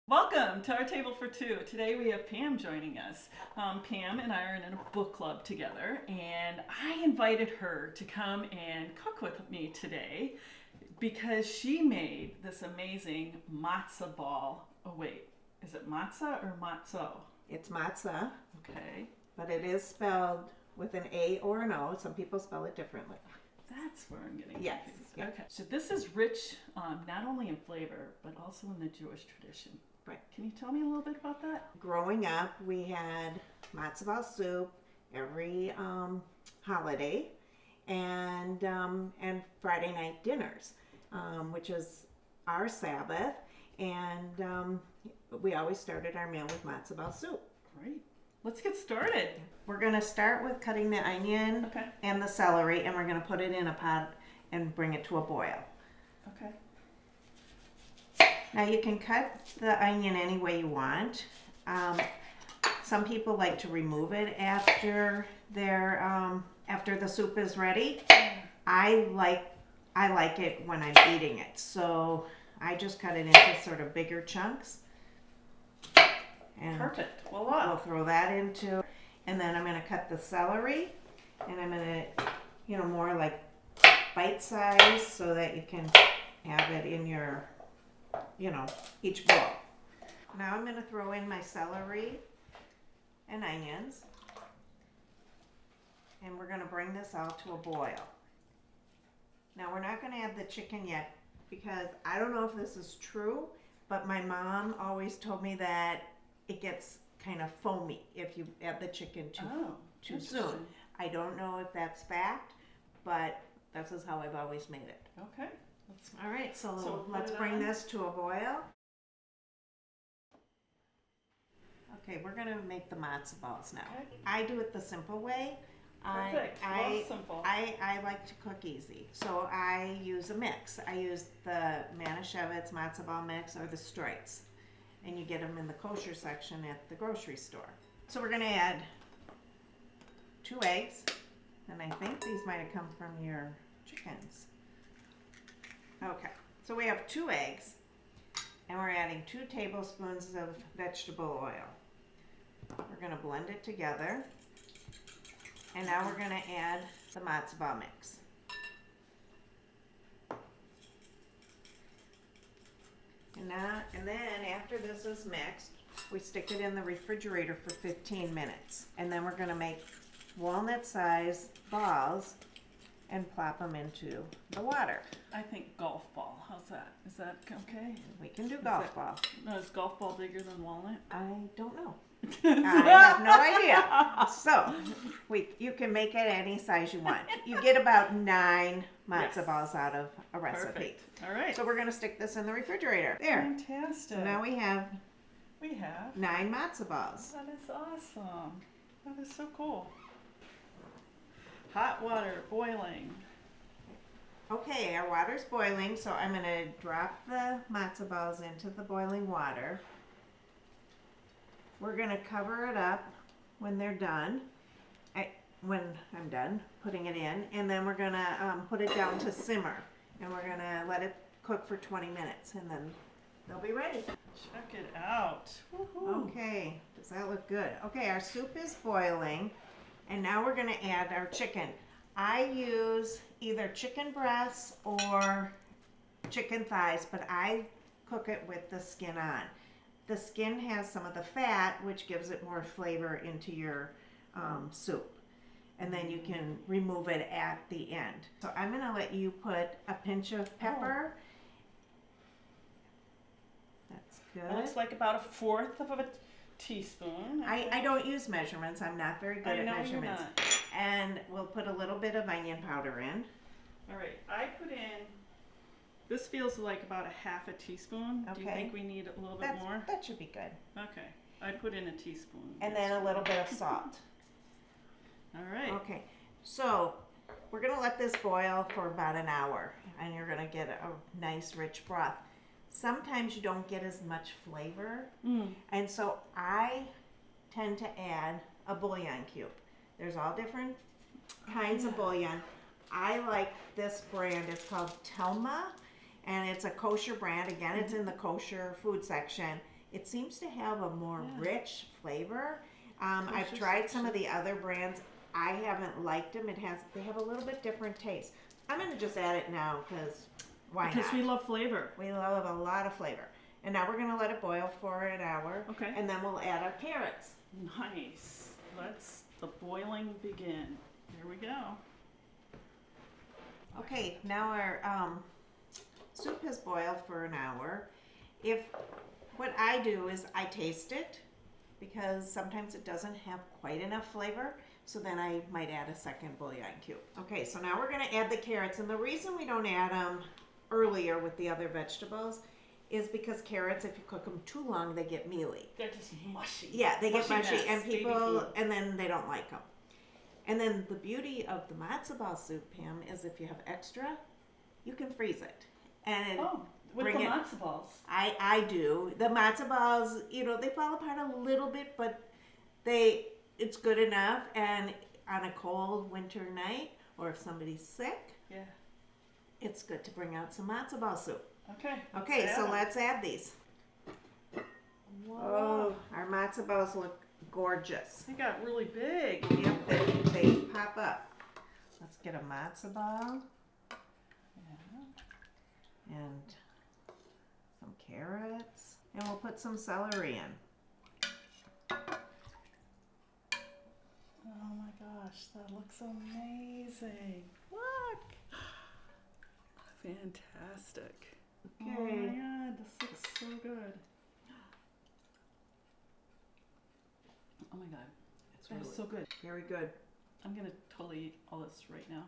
Welcome to our table for two. Today we have Pam joining us. Pam and I are in a book club together, and I invited her to come and cook with me today because she made this amazing matzo ball. Oh wait, is it matzah or matzo? It's matzah, Okay, but it is spelled with an A or an O. Some people spell it differently. that's where I'm getting Yes, confused. yeah. Okay, so this is rich not only in flavor but also in the Jewish tradition. Right. Can you tell me a little bit about that? Growing up, we had Matzo Ball Soup every holiday, and Friday night dinners, which is our Sabbath, and we always started our meal with Matzo Ball Soup. Great. Let's get started. We're going to start with cutting the onion Okay. and the celery, and we're going to put it in a pot and bring it to a boil. Okay. Now you can cut the onion any way you want. Some people like to remove it after after the soup is ready. I like it when I'm eating it, so I just cut it into sort of bigger chunks. And Perfect. we'll Voila. throw that into, and then I'm going to cut the celery, and I'm going to, more like bite size so that you can have it in your, each bowl. Now I'm going to throw in my celery and onions, and we're going to bring this all to a boil. Now we're not going to add the chicken yet because I don't know if this is true, but my mom always told me that it gets kind of foamy if you add the chicken too soon. I don't know if that's fact, but this is how I've always made it. Okay. All right, so So let's put it bring on. this to a boil. Okay, we're gonna make the matzo balls now. Okay. I do it the simple way. Perfect. Love simple. I like to cook easy, so I use a mix. I use the Manischewitz matzo ball mix or the Streitz, and you get them in the kosher section at the grocery store. So we're gonna add 2 eggs, and I think these might have come from your chickens. Okay, so we have 2 eggs, and we're adding 2 tablespoons of vegetable oil. We're going to blend it together, and now we're going to add the matzo ball mix. And then after this is mixed, we stick it in the refrigerator for 15 minutes, and then we're going to make walnut-sized balls and plop them into the water. I think golf ball. How's that? Is that okay? We can do golf ball. No, is golf ball bigger than walnut? I don't know. I have no idea. So, you can make it any size you want. You get about 9 matzo balls out of a recipe. Perfect. All right. So we're going to stick this in the refrigerator. There. Fantastic. So now we have 9 matzo balls. That is awesome. That is so cool. Hot water boiling. Okay, our water's boiling, so I'm going to drop the matzo balls into the boiling water. We're going to cover it up when they're done, when I'm done putting it in, and then we're going to put it down to simmer, and we're going to let it cook for 20 minutes, and then they'll be ready. Check it out. Woohoo. Okay, does that look good? Okay, our soup is boiling, and now we're going to add our chicken. I use either chicken breasts or chicken thighs, but I cook it with the skin on. The skin has some of the fat, which gives it more flavor into your soup. And then you can remove it at the end. So I'm going to let you put a pinch of pepper. That's good. Looks like about 1/4 of a teaspoon. I don't use measurements. I'm not very good I at know measurements. you're not. And we'll put a little bit of onion powder in. All right, I put in, this feels like about 1/2 teaspoon. Do you Okay. think we need a little bit more? That should be good. Okay, I put in a teaspoon. And then a little bit of salt. All right. Okay, so we're going to let this boil for about an hour, and you're going to get a nice rich broth. Sometimes you don't get as much flavor, and so I tend to add a bouillon cube. There's all different kinds of bouillon. I like this brand. It's called Telma, and it's a kosher brand. Again, it's in the kosher food section, It seems to have a more Yeah. rich flavor. I've Kosher tried some of section. the other brands. I haven't liked them. They have a little bit different taste. I'm gonna just add it now because why Because not? we love flavor. We love a lot of flavor. And now we're gonna let it boil for an hour. Okay. And then we'll add our carrots. Nice. Let's the boiling begin. Here we go. Okay, now our soup has boiled for an hour. What I do is I taste it because sometimes it doesn't have quite enough flavor, so then I might add a second bouillon cube. Okay, so now we're gonna add the carrots, and the reason we don't add them earlier with the other vegetables is because carrots, if you cook them too long, they get mealy. They're just mushy. Yeah, they get mushy, mess, and baby people, food. and then they don't like them. And then the beauty of the matzo ball soup, Pam, is if you have extra, you can freeze it. And Oh, with bring the it- matzo balls. I do. The matzo balls, they fall apart a little bit, but it's good enough. And on a cold winter night, or if somebody's sick, Yeah. it's good to bring out some matzo ball soup. Okay. Okay, add so 'em. let's add these. Whoa. Oh, our matzo balls look gorgeous. They got really big. Yep, they pop up. Let's get a matzo ball Yeah. and some carrots, and we'll put some celery in. Oh my gosh, that looks amazing. Look. Fantastic. Oh my Okay. god, this looks so good. Oh my god, It's that is really so good. very good. I'm gonna totally eat all this right now.